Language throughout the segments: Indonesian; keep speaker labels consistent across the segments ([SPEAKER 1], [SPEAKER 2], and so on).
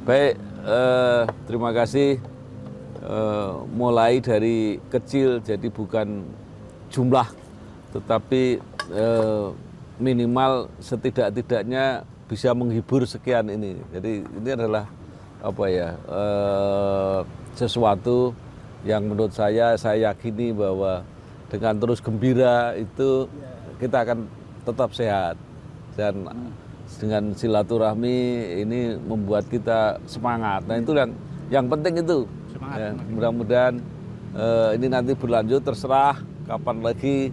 [SPEAKER 1] Baik, terima kasih. Mulai dari kecil, jadi bukan jumlah, tetapi minimal setidak-tidaknya bisa menghibur sekian ini. Jadi ini adalah sesuatu yang menurut saya yakini bahwa dengan terus gembira itu kita akan tetap sehat, dan dengan silaturahmi ini membuat kita semangat. Nah itu yang penting itu. Ya, mudah-mudahan ini nanti berlanjut, terserah kapan lagi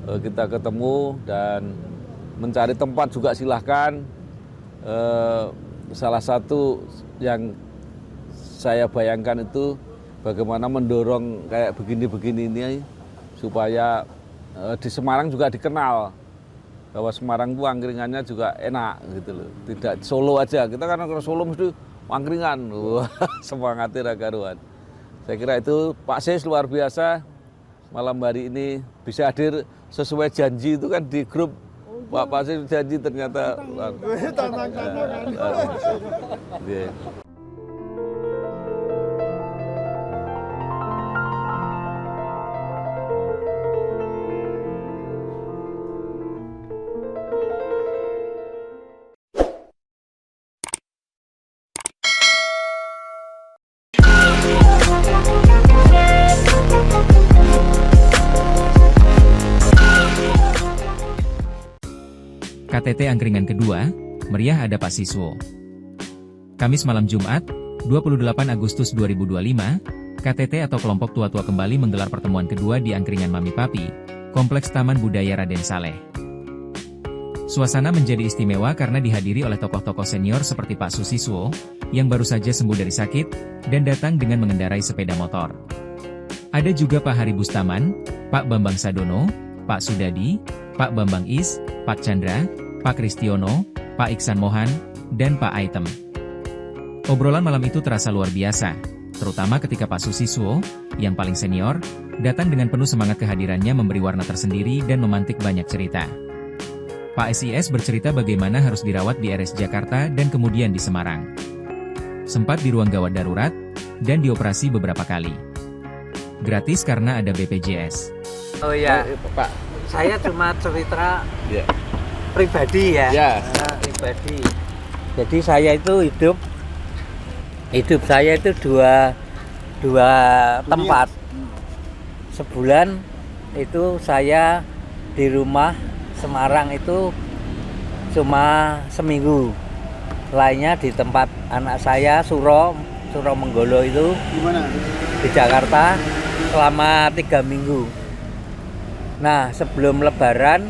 [SPEAKER 1] kita ketemu, dan mencari tempat juga silahkan. Salah satu yang saya bayangkan itu bagaimana mendorong kayak begini-begini ini supaya di Semarang juga dikenal bahwa Semarang itu angkringannya juga enak gitu loh. Tidak Solo aja, kita kan kalau Solo mesti angkringan, semangatnya karuan. Saya kira itu Pak Sis luar biasa malam hari ini bisa hadir sesuai janji itu kan di grup. Pak Sis janji ternyata.
[SPEAKER 2] KTT Angkringan kedua, meriah ada Pak Siswo. Kamis malam Jumat, 28 Agustus 2025, KTT atau kelompok tua-tua kembali menggelar pertemuan kedua di Angkringan Mami Papi, Kompleks Taman Budaya Raden Saleh. Suasana menjadi istimewa karena dihadiri oleh tokoh-tokoh senior seperti Pak Susiswo, yang baru saja sembuh dari sakit, dan datang dengan mengendarai sepeda motor. Ada juga Pak Hari Bustaman, Pak Bambang Sadono, Pak Sudadi, Pak Bambang Is, Pak Chandra, Pak Kristiono, Pak Iksan Mohan, dan Pak Aitem. Obrolan malam itu terasa luar biasa, terutama ketika Pak Susiswo, yang paling senior, datang dengan penuh semangat. Kehadirannya memberi warna tersendiri dan memantik banyak cerita. Pak SIS bercerita bagaimana harus dirawat di RS Jakarta dan kemudian di Semarang. Sempat di ruang gawat darurat, dan dioperasi beberapa kali. Gratis karena ada BPJS.
[SPEAKER 3] Oh iya,
[SPEAKER 1] Pak.
[SPEAKER 3] saya cuma cerita pribadi ya. Pribadi. Jadi saya itu hidup saya itu dua tempat. Sebulan itu saya di rumah Semarang itu cuma seminggu. Lainnya di tempat anak saya Suro Menggolo itu.
[SPEAKER 4] Gimana?
[SPEAKER 3] Di Jakarta selama 3 minggu. Nah, sebelum Lebaran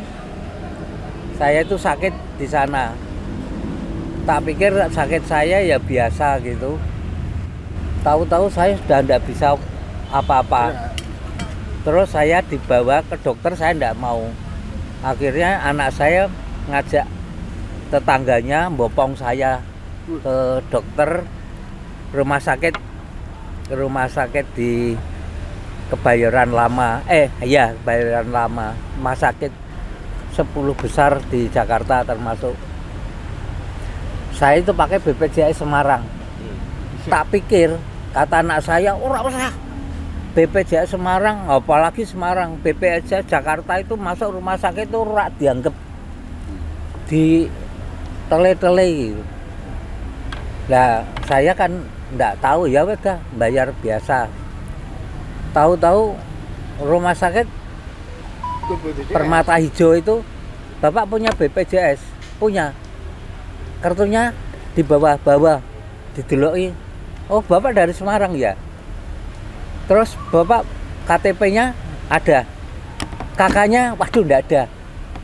[SPEAKER 3] saya itu sakit di sana. Tak pikir sakit saya ya biasa gitu. Tahu-tahu saya sudah tidak bisa apa-apa. Terus saya dibawa ke dokter, saya tidak mau. Akhirnya anak saya ngajak tetangganya bopong saya ke dokter rumah sakit di Kebayoran Lama. Kebayoran Lama. Rumah sakit 10 besar di Jakarta termasuk. Saya itu pakai BPJS Semarang. Tak pikir, kata anak saya, ora usah BPJS Semarang, apalagi Semarang. BPJS Jakarta itu masuk rumah sakit itu ora dianggap di tele-tele gitu. Nah, saya kan enggak tahu, ya udah bayar biasa. Tahu-tahu rumah sakit Permata Hijau itu Bapak punya BPJS, punya. Kartunya di bawah dideloki. Oh, Bapak dari Semarang ya. Terus Bapak KTP-nya ada. Kakaknya waduh enggak ada.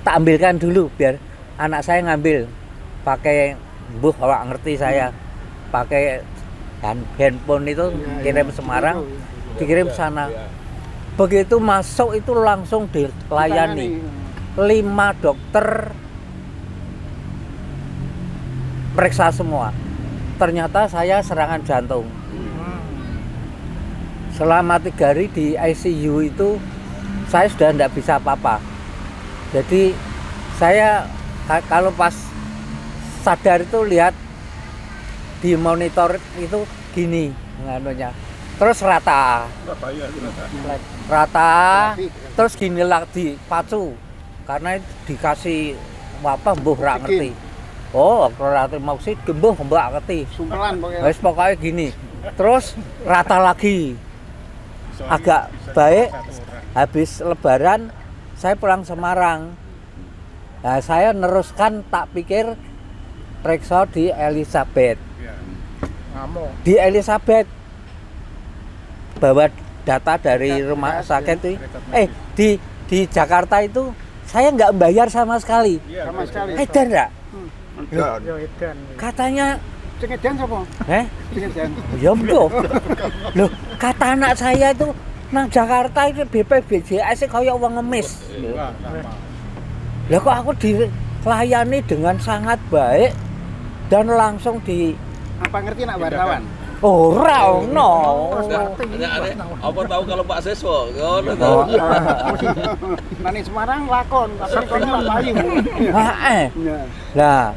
[SPEAKER 3] Tak ambilkan dulu biar anak saya ngambil. Pakai ora ngerti saya. Pakai handphone itu kirim Semarang, dikirim sana. Begitu masuk itu langsung dilayani 5 dokter periksa semua. Ternyata saya serangan jantung. Selama 3 hari di ICU itu saya sudah tidak bisa apa-apa. Jadi saya kalau pas sadar itu lihat di monitor itu gini nganunya. Terus rata. Rata. Terus gini lagi pacu. Karena dikasih apa mbuh ra ngerti. Oh, rata maksud gembuh mbak ngerti.
[SPEAKER 4] Sumpelan pokoknya.
[SPEAKER 3] Wes pokoknya gini. Terus rata lagi. Agak baik. Habis lebaran saya pulang Semarang. Nah, saya neruskan tak pikir periksa di Elizabeth. Di Elizabeth bawa data dari rumah sakit itu. Di Jakarta itu saya nggak bayar sama sekali.
[SPEAKER 4] Sama sekali.
[SPEAKER 3] Edan nggak?
[SPEAKER 4] Yo edan.
[SPEAKER 3] Katanya
[SPEAKER 4] Sing edan sapa? Sing edan.
[SPEAKER 3] Ya mbok. Loh, kata anak saya itu nang Jakarta itu BPJS kayak wong ngemis. Lah kok aku dilayani dengan sangat baik dan langsung di
[SPEAKER 4] Apa ngerti nak wartawan?
[SPEAKER 3] ora ono.
[SPEAKER 1] Apa tahu kalau Pak Siswo?
[SPEAKER 4] Nani Semarang lakon, tapi kono payu.
[SPEAKER 3] Heeh. Lah,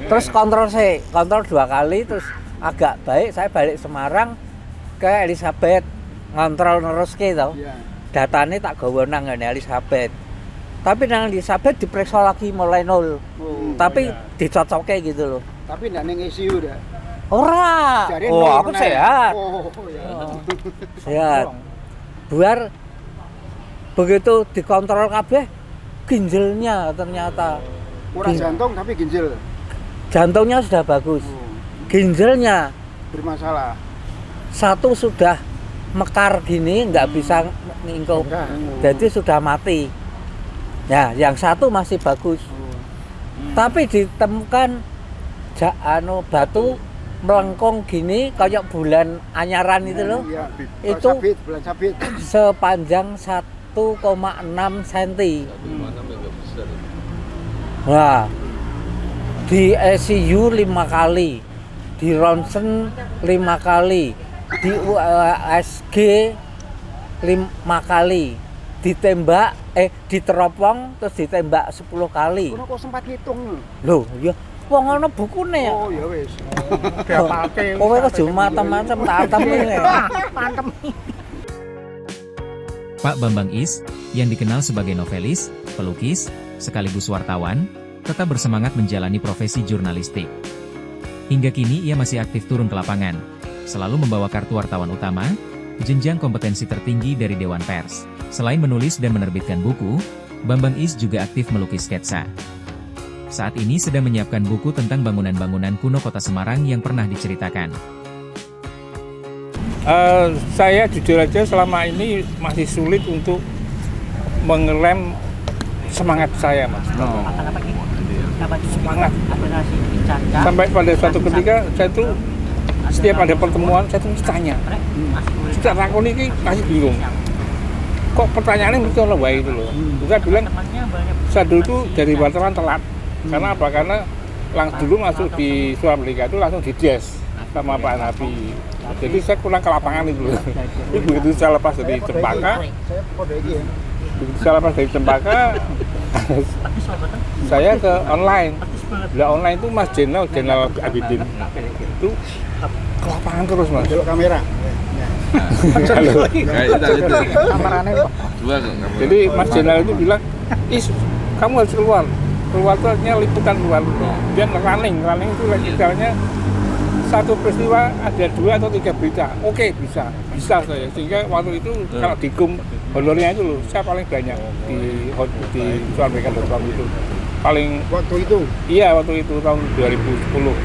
[SPEAKER 3] terus kontrol 2 kali terus agak baik saya balik Semarang ke Elizabeth ngontrol neruske to.
[SPEAKER 4] Iya.
[SPEAKER 3] Datane tak gawa nang Elizabeth. Tapi nang Elizabeth diperiksa lagi mulai nol. Tapi dicocokke gitu loh.
[SPEAKER 4] Tapi ndak ning ICU dah.
[SPEAKER 3] Ora.
[SPEAKER 4] Jarian
[SPEAKER 3] Oh,
[SPEAKER 4] nol
[SPEAKER 3] aku
[SPEAKER 4] meneh.
[SPEAKER 3] sehat.
[SPEAKER 4] Oh, ya.
[SPEAKER 3] Sehat. Buar begitu dikontrol kabeh ginjalnya ternyata
[SPEAKER 4] Ora jantung tapi ginjal.
[SPEAKER 3] jantungnya sudah bagus. Ginjalnya
[SPEAKER 4] Bermasalah.
[SPEAKER 3] satu sudah mekar gini nggak bisa ngingkup. Jadi sudah mati. Ya, yang satu masih bagus. Tapi ditemukan batu melengkung gini kayak bulan anyaran itu loh.
[SPEAKER 4] Iya.
[SPEAKER 3] Itu
[SPEAKER 4] bulan sabit.
[SPEAKER 3] sepanjang 1,6 cm. Nah, di ICU 5 kali, di ronsen 5 kali, di USG 5 kali, ditembak, diteropong terus ditembak 10 kali.
[SPEAKER 4] Kono kok sempat ngitung.
[SPEAKER 3] Loh, ya wong ana bukune ya.
[SPEAKER 4] Oh, ya wis.
[SPEAKER 3] Kowe kok cuma macam-macam tak atemi.
[SPEAKER 4] Pantem.
[SPEAKER 2] Pak Bambang Is, yang dikenal sebagai novelis, pelukis, sekaligus wartawan, tetap bersemangat menjalani profesi jurnalistik. Hingga kini ia masih aktif turun ke lapangan, selalu membawa kartu wartawan utama, jenjang kompetensi tertinggi dari Dewan Pers. Selain menulis dan menerbitkan buku, Bambang Is juga aktif melukis sketsa. Saat ini sedang menyiapkan buku tentang bangunan-bangunan kuno kota Semarang yang pernah diceritakan.
[SPEAKER 5] Saya jujur aja selama ini masih sulit untuk mengerem semangat saya, Mas. Semangat. Sampai pada suatu ketika saya tuh setiap ada pertemuan saya tuh tanya. Sejak rakon ini masih bingung. Kok pertanyaannya mesti orang baik itu loh. Saya bilang saya dulu tuh dari wartawan telat. Karena apa? Karena dulu masuk di Surabaya itu langsung di jazz sama Pak Nabi. Jadi saya pulang ke lapangan itu loh. Jadi begitu saya lepas dari Cempaka, saya ke online. Nah, online itu Mas Jenal Abidin itu ke lapangan terus, Mas.
[SPEAKER 4] Belok kamera.
[SPEAKER 5] Halo.
[SPEAKER 4] Kamerane kok.
[SPEAKER 5] Jadi Mas Jenal itu bilang, "Is, kamu harus keluar." Keluar itu artinya liputan keluar. Dia running itu misalnya satu peristiwa ada 2 atau 3 berita. Oke, bisa saya. Sehingga waktu itu kalau dikum honornya itu loh, saya paling banyak di Surabaya.com itu. Paling
[SPEAKER 4] Waktu itu.
[SPEAKER 5] iya, waktu itu tahun 2010.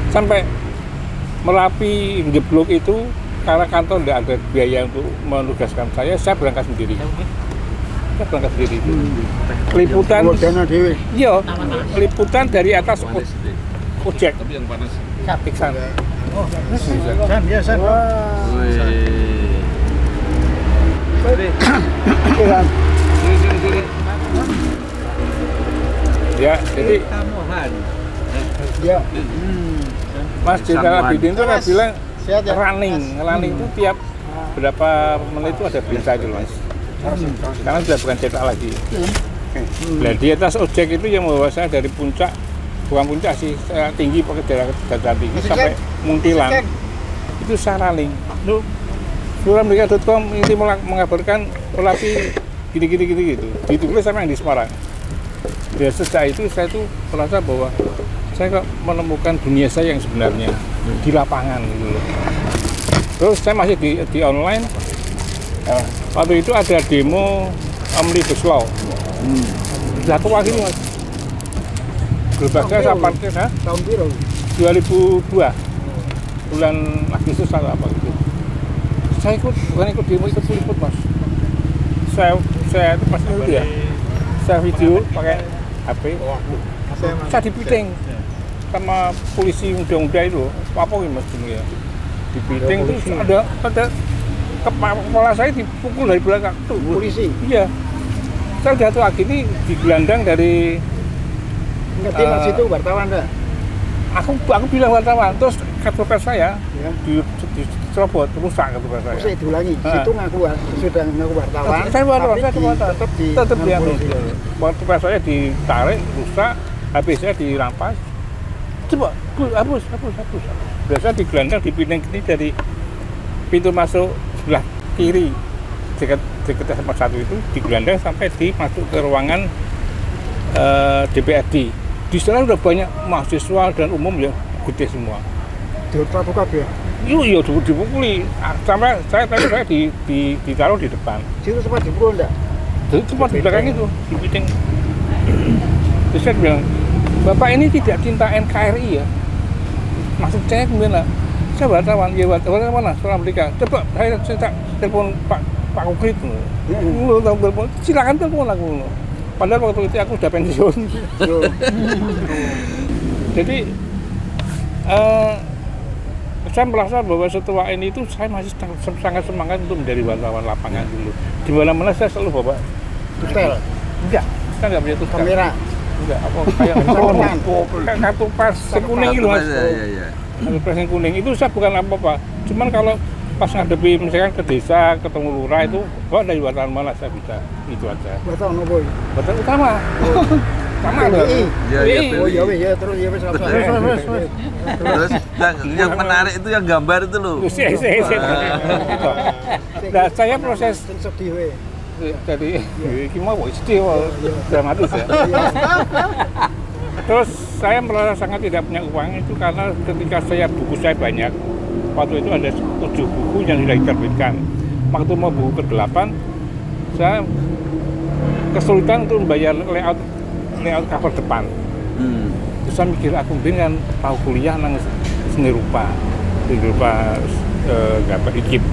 [SPEAKER 5] Sampai Merapi jeblok itu karena kantor tidak ada biaya untuk menugaskan saya berangkat sendiri. Saya berangkat sendiri itu. Liputan.
[SPEAKER 4] Dana dewe.
[SPEAKER 5] Iya, liputan dari atas ojek.
[SPEAKER 1] Tapi yang panas.
[SPEAKER 5] Iksan.
[SPEAKER 4] Oh, San.
[SPEAKER 5] Ya, jadi
[SPEAKER 4] Ya.
[SPEAKER 5] Mas Jenderal Abidin itu bilang
[SPEAKER 4] Sehat ya?
[SPEAKER 5] running itu tiap berapa menit itu ada berita itu, Mas. Karena sudah bukan cetak lagi. Nah, di atas ojek itu yang membawa saya dari puncak bukan puncak sih, tinggi pakai dataran tinggi sampai Muntilan. Itu Saraling. Lu suramerdeka.com ini mengabarkan Olapi gini gitu. Ditulis sama yang di Semarang. Dan sejak itu saya tuh merasa bahwa saya kok menemukan dunia saya yang sebenarnya di lapangan gitu loh. Terus saya masih di online. Waktu itu ada demo Omnibus Law. Satu lagi mas. Gerobaknya saya parkir
[SPEAKER 4] Tahun biru.
[SPEAKER 5] 2002 bulan Agustus atau apa gitu. Saya bukan ikut demo, ikut liput mas. Saya itu pas itu ya. Saya video pakai HP. Saya dipiting sama polisi muda-muda itu. Apa ini mas ini ya? Dipiting terus ada kepala saya dipukul dari belakang. Tuh
[SPEAKER 4] Polisi.
[SPEAKER 5] Iya. Saya jatuh lagi ini digelandang dari
[SPEAKER 4] Ngerti mas itu wartawan dah.
[SPEAKER 5] aku bilang wartawan, terus kartu pers saya
[SPEAKER 4] Ya.
[SPEAKER 5] dicerobot, rusak kartu pers saya.
[SPEAKER 4] Saya diulangi. Situ sudah ngaku wartawan.
[SPEAKER 5] Saya wartawan,
[SPEAKER 4] tapi
[SPEAKER 5] tetap dia
[SPEAKER 4] polisi.
[SPEAKER 5] kartu pers saya ditarik, rusak, HP saya dirampas. Coba, hapus. Biasa digelandang, dipindah gini dari pintu masuk sebelah kiri dekat SMA 1 itu digelandang sampai masuk ke ruangan DPRD. Di sana udah banyak mahasiswa dan umum ya, gede semua.
[SPEAKER 4] Dibuka ya.
[SPEAKER 5] Iya dipukuli. Sampai saya ditaruh di depan.
[SPEAKER 4] Situ sempat dipukul enggak?
[SPEAKER 5] Jadi cuma di belakang itu, di meeting. Terus saya bilang, Bapak ini tidak cinta NKRI ya? Maksud saya kemudian lah, saya wartawan, ya wartawan mana? Suramerdeka. Coba saya telepon Pak Kukrit. Telepon, silakan telepon aku. Padahal waktu itu aku sudah pensiun. Jadi saya merasa bahwa setelah ini itu saya masih sangat semangat untuk menjadi wartawan lapangan dulu. Di mana-mana saya selalu bawa
[SPEAKER 4] Tutel.
[SPEAKER 5] enggak, saya nggak punya tugas.
[SPEAKER 4] Kamera.
[SPEAKER 5] Enggak, apa kayak kartu pers yang kuning itu mas. Kartu pers yang kuning itu saya bukan apa-apa. Cuman kalau pas ngadepi misalkan ke desa, ketemu lurah itu, kok dari wartawan mana saya bisa, itu aja.
[SPEAKER 4] Wartawan apa?
[SPEAKER 5] Wartawan utama. Sama loh.
[SPEAKER 4] Oh iya terus ya wis
[SPEAKER 1] Terus yang menarik itu yang gambar itu loh.
[SPEAKER 5] Nah, saya proses
[SPEAKER 4] sedih we.
[SPEAKER 5] jadi iki mau sedih dramatis ya. Terus saya merasa sangat tidak punya uang itu karena ketika buku saya banyak. Waktu itu ada 7 buku yang sudah diterbitkan. Waktu mau buku ke-8, saya kesulitan untuk membayar layout cover depan. Terus saya mikir aku kan mau kuliah nang seni rupa gambar ikip.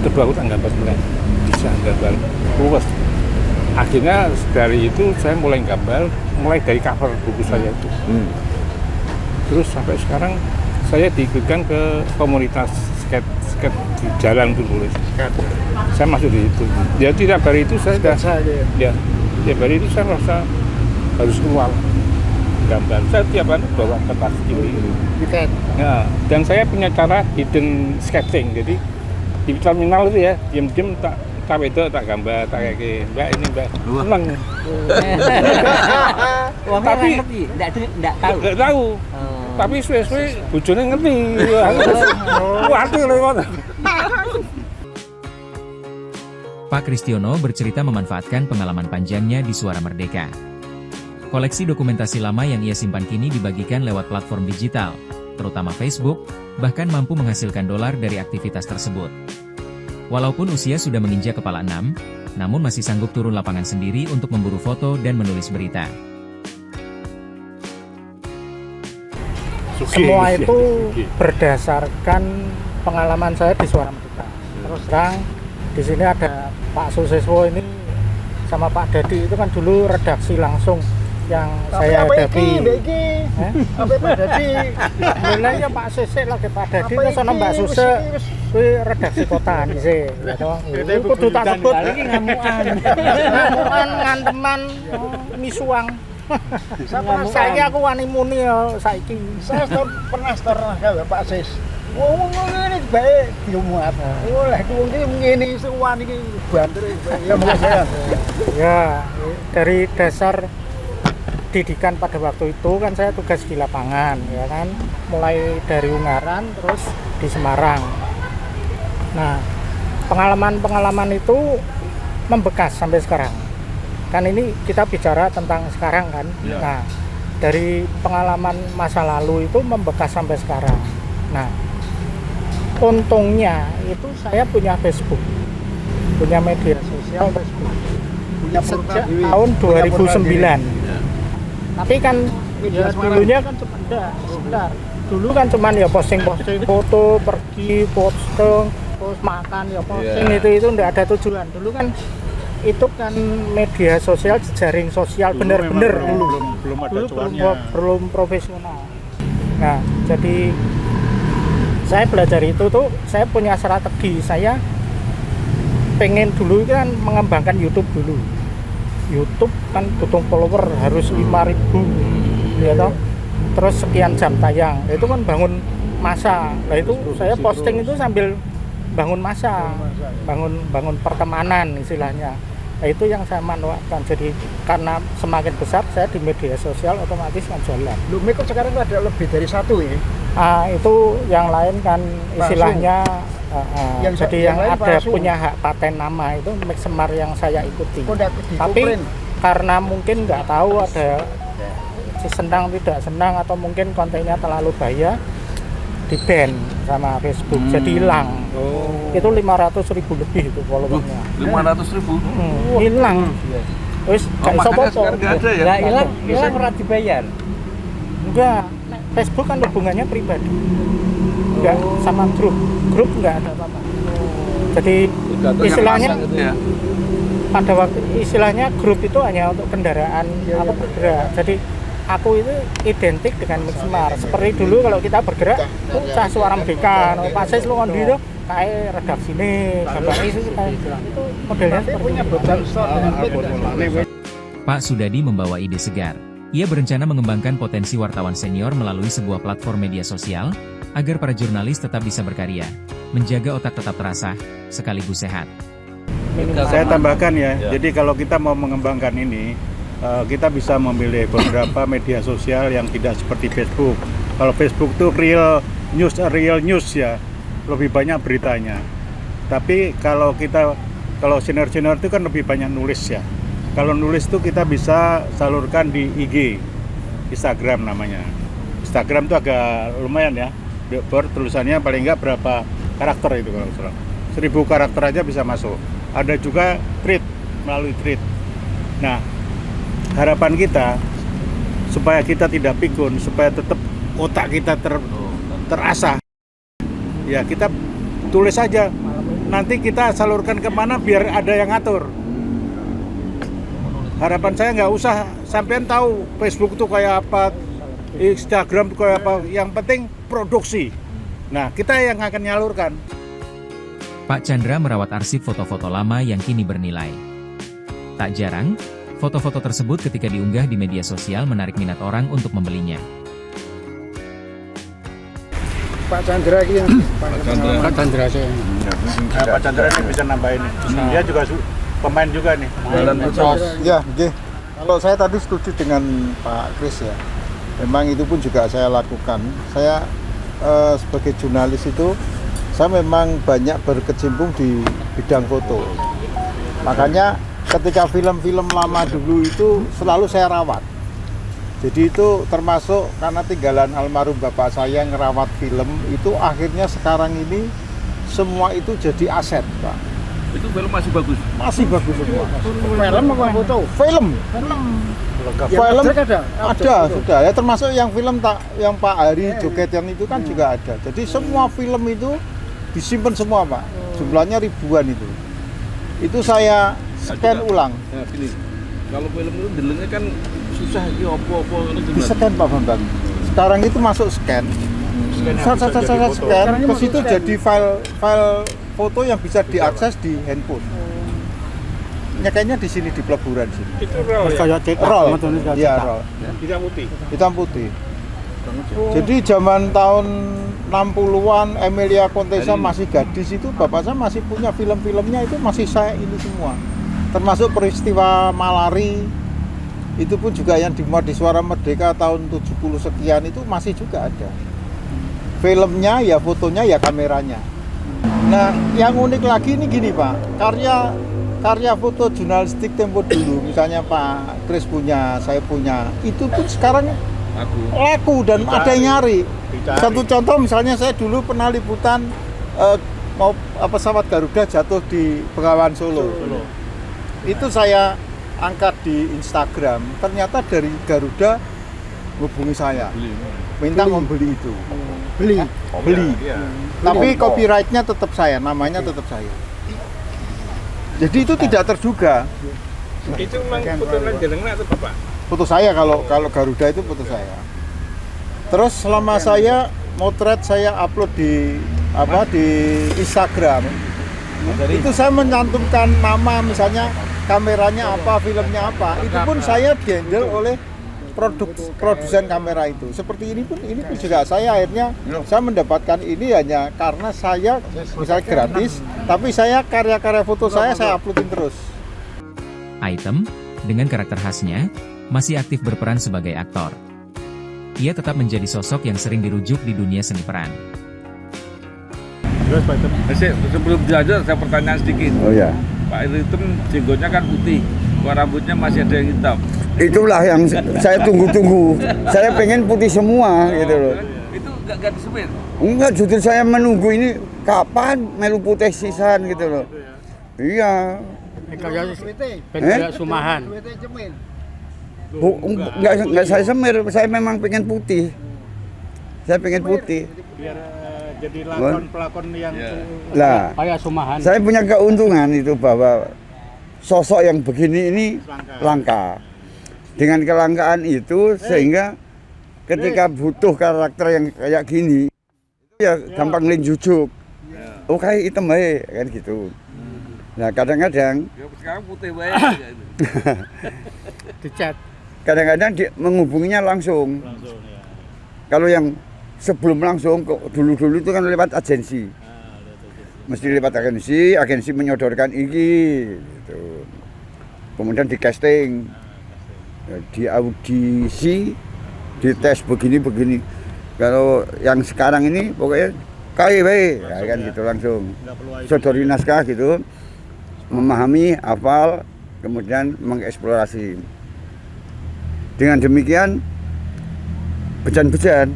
[SPEAKER 5] Terus aku tak gambar sebenarnya bisa gambar luas. Akhirnya dari itu saya mulai gambar, mulai dari cover buku saya itu. Terus sampai sekarang saya diikutkan ke komunitas skate di jalan tulis. Saya masuk di itu. Ya tidak dari itu saya sudah. Ya dari itu saya merasa harus keluar gambar. Saya tiap hari bawa kertas ini. Ya, dan saya punya cara hidden sketching. Jadi di terminal itu ya, diam-diam tak itu tak gambar, tak kayak mbak ini mbak seneng.
[SPEAKER 3] Tapi enggak tahu.
[SPEAKER 5] Enggak tahu. Tapi suwe-suwe bojone ngerti. Waduh lewat.
[SPEAKER 2] Pak Kristiono bercerita memanfaatkan pengalaman panjangnya di Suara Merdeka. Koleksi dokumentasi lama yang ia simpan kini dibagikan lewat platform digital, terutama Facebook, bahkan mampu menghasilkan dolar dari aktivitas tersebut. Walaupun usia sudah menginjak kepala 6, namun masih sanggup turun lapangan sendiri untuk memburu foto dan menulis berita.
[SPEAKER 6] Semua itu berdasarkan pengalaman saya di Suara Merdeka. Terus terang di sini ada Pak Suseswo ini sama Pak Dadi itu kan dulu redaksi langsung yang saya hadapi.
[SPEAKER 4] Apa Pak Dadi?
[SPEAKER 6] Mulai ya Pak Sesek lagi Pak Dadi ke sono Mbak Suse kuwi redaksi kota nise. Itu kudu tak sebut iki ngamukan. Ngamukan nganteman misuang. Saya aku wani muni saiki.
[SPEAKER 4] Saya pernah karo Pak Sis. Wong ngene bae diumuat. Oleh wong iki ngene suwan iki banter ya monggo saya.
[SPEAKER 6] Ya, dari dasar pendidikan pada waktu itu kan saya tugas di lapangan ya kan, mulai dari Ungaran terus di Semarang. Nah, pengalaman-pengalaman itu membekas sampai sekarang. Kan ini kita bicara tentang sekarang kan.
[SPEAKER 1] Ya.
[SPEAKER 6] Nah, dari pengalaman masa lalu itu membekas sampai sekarang. Nah, untungnya itu saya punya Facebook, punya media sosial Facebook
[SPEAKER 4] Punya
[SPEAKER 6] sejak
[SPEAKER 4] portal
[SPEAKER 6] tahun
[SPEAKER 4] punya portal
[SPEAKER 6] 2009.
[SPEAKER 1] Ya.
[SPEAKER 6] Tapi kan
[SPEAKER 4] Media
[SPEAKER 6] ya,
[SPEAKER 4] Semarang.
[SPEAKER 6] dulunya kan cuma sebentar. Dulu kan cuman ya posting-posting foto, pergi, posting, terus makan ya posting,
[SPEAKER 1] Iya.
[SPEAKER 6] itu enggak ada tujuan. Dulu kan itu kan media sosial, jejaring sosial bener-bener dulu.
[SPEAKER 5] belum ada
[SPEAKER 6] Dulu
[SPEAKER 5] cuannya.
[SPEAKER 6] belum profesional. Nah, jadi saya belajar itu tuh, saya punya strategi. Saya pengen dulu kan mengembangkan YouTube dulu. YouTube kan butuh follower harus 5.000 ya toh. Terus sekian jam tayang. Itu kan bangun masa. Nah, itu saya posting itu sambil bangun masa, bangun pertemanan istilahnya. Nah, itu yang saya manfaatkan. Jadi karena semakin besar saya di media sosial otomatis kan jalan.
[SPEAKER 4] Lu Miko sekarang ada lebih dari satu ya.
[SPEAKER 6] Itu yang lain kan istilahnya
[SPEAKER 4] Yang
[SPEAKER 6] jadi yang
[SPEAKER 4] lain
[SPEAKER 6] ada
[SPEAKER 4] palsu.
[SPEAKER 6] punya hak paten nama itu Mix Semar yang saya ikuti.
[SPEAKER 4] Kok nggak
[SPEAKER 6] Tapi
[SPEAKER 4] dikumpulin?
[SPEAKER 6] karena mungkin nggak tahu ada si senang tidak senang atau mungkin kontennya terlalu bahaya, di ban sama Facebook, jadi hilang. Itu 500.000 lebih itu followernya.
[SPEAKER 1] 500.000.
[SPEAKER 6] Hilang. Terus
[SPEAKER 1] Oh,
[SPEAKER 6] nggak iso
[SPEAKER 1] makanya
[SPEAKER 6] foto.
[SPEAKER 1] sekarang nggak ada ya?
[SPEAKER 3] Lah hilang ora dibayar.
[SPEAKER 6] Enggak, Facebook kan hubungannya pribadi. Enggak sama grup enggak ada apa-apa. Jadi
[SPEAKER 1] Tergantung yang
[SPEAKER 6] istilahnya
[SPEAKER 1] pasang gitu ya.
[SPEAKER 6] pada waktu istilahnya grup itu hanya untuk kendaraan apa bergerak. Jadi aku itu identik dengan Mix Semar. Seperti dulu kalau kita bergerak, cah suara merdeka, no pasis lu ngondi itu kayak redaksi ini, gambar itu modelnya
[SPEAKER 4] Tapi
[SPEAKER 6] seperti
[SPEAKER 4] punya
[SPEAKER 6] itu.
[SPEAKER 4] beban store dengan beda.
[SPEAKER 2] Pak Sudadi membawa ide segar. Ia berencana mengembangkan potensi wartawan senior melalui sebuah platform media sosial, agar para jurnalis tetap bisa berkarya, menjaga otak tetap terasah, sekaligus sehat.
[SPEAKER 5] Saya tambahkan ya,
[SPEAKER 1] Ya.
[SPEAKER 5] jadi kalau kita mau mengembangkan ini, kita bisa memilih beberapa media sosial yang tidak seperti Facebook. Kalau Facebook itu real news ya, lebih banyak beritanya. Tapi kalau senior-senior itu kan lebih banyak nulis ya. Kalau nulis itu kita bisa salurkan di IG, Instagram namanya. Instagram itu agak lumayan ya, tulisannya paling nggak berapa karakter itu kalau salah. 1000 karakter aja bisa masuk. Ada juga tweet, melalui tweet. Nah, harapan kita supaya kita tidak pikun, supaya tetap otak kita terasah, ya kita tulis aja. Nanti kita salurkan kemana biar ada yang ngatur. Harapan saya nggak usah sampean tahu Facebook itu kayak apa, Instagram itu kayak apa. Yang penting produksi. Nah, kita yang akan nyalurkan.
[SPEAKER 2] Pak Chandra merawat arsip foto-foto lama yang kini bernilai. Tak jarang, foto-foto tersebut ketika diunggah di media sosial menarik minat orang untuk membelinya.
[SPEAKER 4] Pak Chandra ini yang
[SPEAKER 1] Chandra.
[SPEAKER 5] Pak Chandra sih. Pak Chandra ini bisa nambahin. Dia juga pemain juga nih.
[SPEAKER 1] Jalan terus.
[SPEAKER 7] Ya, oke. Kalau saya tadi setuju dengan Pak Kris ya. Memang itu pun juga saya lakukan. Saya sebagai jurnalis itu, saya memang banyak berkecimpung di bidang foto. Makanya ketika film-film lama dulu itu selalu saya rawat. Jadi itu termasuk karena tinggalan almarhum bapak saya ngerawat film, itu akhirnya sekarang ini semua itu jadi aset, Pak.
[SPEAKER 1] Itu film masih bagus.
[SPEAKER 7] Masih bagus semua.
[SPEAKER 4] film apa foto?
[SPEAKER 7] Film. Film
[SPEAKER 4] Ada
[SPEAKER 7] sudah ya, termasuk yang film yang Pak Hari joget yang itu kan juga ada. Jadi semua film itu disimpan semua, Pak. Jumlahnya ribuan itu. Itu saya scan ulang.
[SPEAKER 1] Ya, gini. Kalau film itu delengnya kan susah iki opo-opo ngono
[SPEAKER 7] Di scan Pak Bambang. Sekarang itu masuk scan. Scan ke situ jadi file foto yang bisa diakses di handphone. Nyekanya di sini di peleburan sini.
[SPEAKER 5] Itu roll ya?
[SPEAKER 6] Kayak cetak,
[SPEAKER 7] Roll.
[SPEAKER 6] motornya kayak
[SPEAKER 7] Iya,
[SPEAKER 6] cetak.
[SPEAKER 7] roll.
[SPEAKER 5] Hitam putih.
[SPEAKER 7] Hitam putih. Jadi zaman tahun 60-an Emilia Contessa masih gadis itu bapak saya masih punya film-filmnya itu masih saya ini semua. Termasuk peristiwa Malari itu pun juga yang dimuat di Suara Merdeka tahun 70 sekian itu masih juga ada. Filmnya ya, fotonya ya, kameranya. Nah, yang unik lagi ini gini Pak, karya foto jurnalistik Tempo dulu, misalnya Pak Kris punya, saya punya, itu pun sekarang laku dan ada yang nyari. Satu contoh misalnya saya dulu pernah liputan pesawat Garuda jatuh di Bengawan Solo. Itu saya angkat di Instagram, ternyata dari Garuda hubungi saya, minta membeli itu. Beli. Tapi copyright-nya tetap saya, namanya tetap saya. Jadi itu tidak terduga.
[SPEAKER 5] Itu memang foto jenengan atau Bapak?
[SPEAKER 7] Foto saya, kalau Garuda itu foto saya. Terus selama saya motret, saya upload di Instagram. Itu saya mencantumkan nama, misalnya kameranya apa, filmnya apa. Itu pun saya dihandle oleh produsen kamera itu. Seperti ini pun juga saya akhirnya saya mendapatkan ini hanya karena saya misalnya gratis, tapi saya karya-karya foto saya uploadin terus.
[SPEAKER 2] Item, dengan karakter khasnya, masih aktif berperan sebagai aktor. Ia tetap menjadi sosok yang sering dirujuk di dunia seni peran.
[SPEAKER 1] Sebelum belajar saya pertanyaan sedikit.
[SPEAKER 8] Oh ya.
[SPEAKER 1] Pak itu jenggotnya kan putih, rambutnya masih ada yang hitam.
[SPEAKER 8] Itulah yang saya tunggu-tunggu. Saya pengen putih semua gitu loh.
[SPEAKER 1] Itu nggak disemir?
[SPEAKER 8] Enggak, justru saya menunggu ini kapan melu putih sisan gitu loh. Iya.
[SPEAKER 6] Kayak Sumahan.
[SPEAKER 8] Enggak saya semir, saya memang pengen putih. Saya pengen putih.
[SPEAKER 6] Biar jadi pelakon yang
[SPEAKER 8] Lah,
[SPEAKER 6] kayak Sumahan.
[SPEAKER 8] saya punya keuntungan itu bahwa sosok yang begini ini langka. Dengan kelangkaan itu sehingga ketika butuh karakter yang kayak gini ya gampang linjujuk. Oh kayak hitam baik kan gitu. Nah kadang-kadang
[SPEAKER 1] Sekarang putih baik.
[SPEAKER 6] Dicat.
[SPEAKER 8] kadang-kadang menghubunginya langsung. Kalau yang sebelum langsung, dulu-dulu itu kan lewat agensi. Mesti lewat agensi menyodorkan iki gitu. Kemudian di casting, di audisi, di tes begini-begini. Kalau yang sekarang ini pokoknya KIW, ya kan gitu langsung. Sodori naskah gitu, memahami, hafal, kemudian mengeksplorasi. Dengan demikian, bejan-bejan,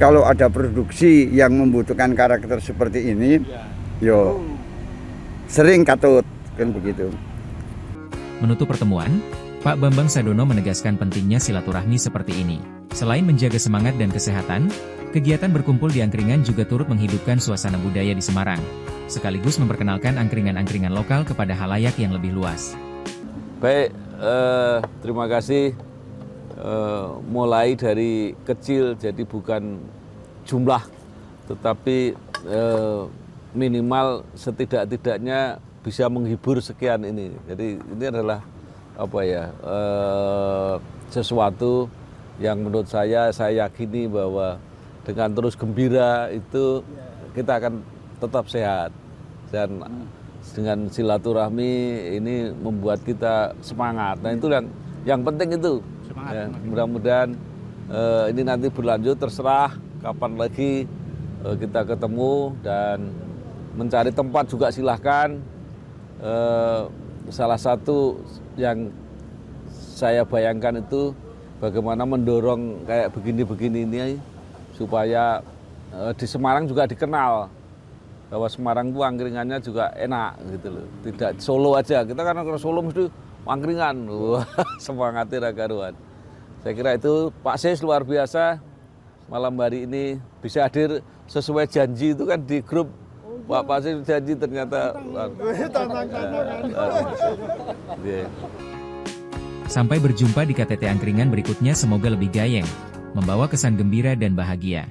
[SPEAKER 8] kalau ada produksi yang membutuhkan karakter seperti ini, yo sering katut, kan begitu.
[SPEAKER 2] Menutup pertemuan, Pak Bambang Sadono menegaskan pentingnya silaturahmi seperti ini. Selain menjaga semangat dan kesehatan, kegiatan berkumpul di angkringan juga turut menghidupkan suasana budaya di Semarang, sekaligus memperkenalkan angkringan-angkringan lokal kepada halayak yang lebih luas.
[SPEAKER 1] Baik, terima kasih. Mulai dari kecil, jadi bukan jumlah, tetapi minimal setidak-tidaknya bisa menghibur sekian ini. Jadi ini adalah apa ya, sesuatu yang menurut saya yakini bahwa dengan terus gembira itu kita akan tetap sehat, dan dengan silaturahmi ini membuat kita semangat. Nah itu yang penting itu. Ya, mudah-mudahan ini nanti berlanjut, terserah kapan lagi kita ketemu, dan mencari tempat juga silahkan. Salah satu yang saya bayangkan itu bagaimana mendorong kayak begini-begini ini supaya di Semarang juga dikenal bahwa Semarang itu angkringannya juga enak gitu loh. Tidak Solo aja, kita kan kalau Solo mesti angkringan, semangatnya karuan. Saya kira itu Pak Sis luar biasa malam hari ini bisa hadir sesuai janji itu kan di grup. Pak Sis janji ternyata.
[SPEAKER 2] Sampai berjumpa di KTT Angkringan berikutnya, semoga lebih gayeng, membawa kesan gembira dan bahagia.